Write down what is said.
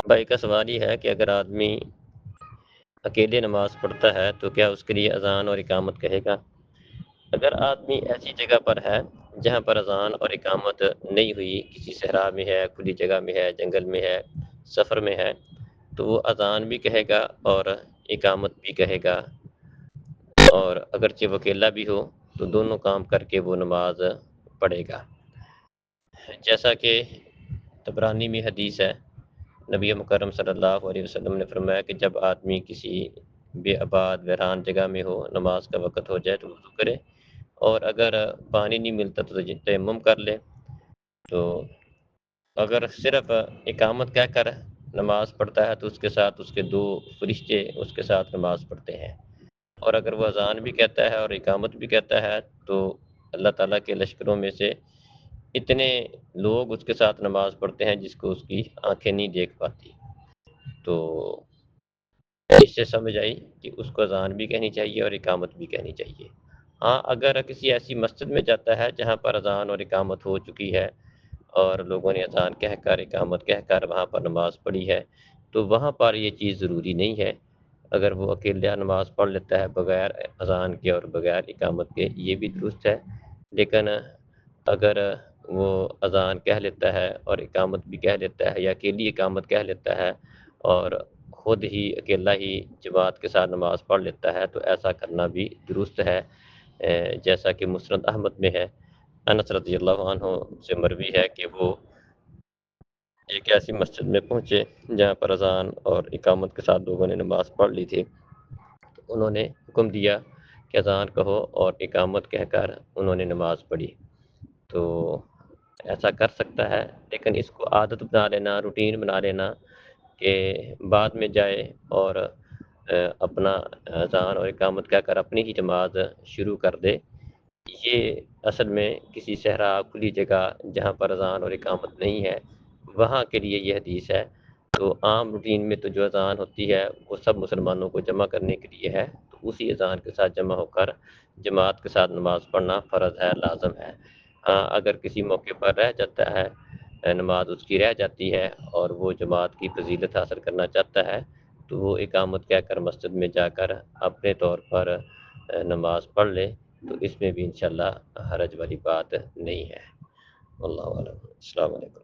بھائی کا سوال یہ ہے کہ اگر آدمی اکیلے نماز پڑھتا ہے تو کیا اس کے لیے اذان اور اقامت کہے گا؟ اگر آدمی ایسی جگہ پر ہے جہاں پر اذان اور اقامت نہیں ہوئی، کسی صحرا میں ہے، کھلی جگہ میں ہے، جنگل میں ہے، سفر میں ہے، تو وہ اذان بھی کہے گا اور اقامت بھی کہے گا، اور اگرچہ وہ اکیلا بھی ہو تو دونوں کام کر کے وہ نماز پڑھے گا۔ جیسا کہ طبرانی میں حدیث ہے، نبی مکرم صلی اللہ علیہ وسلم نے فرمایا کہ جب آدمی کسی بے آباد ویران جگہ میں ہو، نماز کا وقت ہو جائے تو وضو کرے، اور اگر پانی نہیں ملتا تو تیمم کر لے۔ تو اگر صرف اقامت کہہ کر نماز پڑھتا ہے تو اس کے ساتھ اس کے دو فرشتے اس کے ساتھ نماز پڑھتے ہیں، اور اگر وہ اذان بھی کہتا ہے اور اقامت بھی کہتا ہے تو اللہ تعالیٰ کے لشکروں میں سے اتنے لوگ اس کے ساتھ نماز پڑھتے ہیں جس کو اس کی آنکھیں نہیں دیکھ پاتی۔ تو اس سے سمجھ آئی کہ اس کو اذان بھی کہنی چاہیے اور اقامت بھی کہنی چاہیے۔ ہاں، اگر کسی ایسی مسجد میں جاتا ہے جہاں پر اذان اور اقامت ہو چکی ہے اور لوگوں نے اذان کہہ کر اقامت کہہ کر وہاں پر نماز پڑھی ہے، تو وہاں پر یہ چیز ضروری نہیں ہے۔ اگر وہ اکیلا نماز پڑھ لیتا ہے بغیر اذان کے اور بغیر اقامت کے، یہ بھی درست ہے۔ لیکن اگر وہ اذان کہہ لیتا ہے اور اقامت بھی کہہ لیتا ہے، یا اکیلی اقامت کہہ لیتا ہے اور خود ہی اکیلا ہی جماعت کے ساتھ نماز پڑھ لیتا ہے، تو ایسا کرنا بھی درست ہے۔ جیسا کہ مسند احمد میں ہے، انس رضی اللہ عنہ سے مروی ہے کہ وہ ایک ایسی مسجد میں پہنچے جہاں پر اذان اور اقامت کے ساتھ لوگوں نے نماز پڑھ لی تھی، تو انہوں نے حکم دیا کہ اذان کہو، اور اقامت کہہ کر انہوں نے نماز پڑھی۔ تو ایسا کر سکتا ہے، لیکن اس کو عادت بنا لینا، روٹین بنا لینا کہ بعد میں جائے اور اپنا اذان اور اقامت کہہ کر اپنی ہی نماز شروع کر دے، یہ اصل میں کسی صحرا کھلی جگہ جہاں پر اذان اور اقامت نہیں ہے وہاں کے لیے یہ حدیث ہے۔ تو عام روٹین میں تو جو اذان ہوتی ہے وہ سب مسلمانوں کو جمع کرنے کے لیے ہے، تو اسی اذان کے ساتھ جمع ہو کر جماعت کے ساتھ نماز پڑھنا فرض ہے، لازم ہے۔ ہاں، اگر کسی موقع پر رہ جاتا ہے، نماز اس کی رہ جاتی ہے اور وہ جماعت کی فضیلت حاصل کرنا چاہتا ہے، تو وہ اقامت کہہ کر مسجد میں جا کر اپنے طور پر نماز پڑھ لے، تو اس میں بھی انشاءاللہ حرج والی بات نہیں ہے۔ اللہ علیہ السلام علیکم۔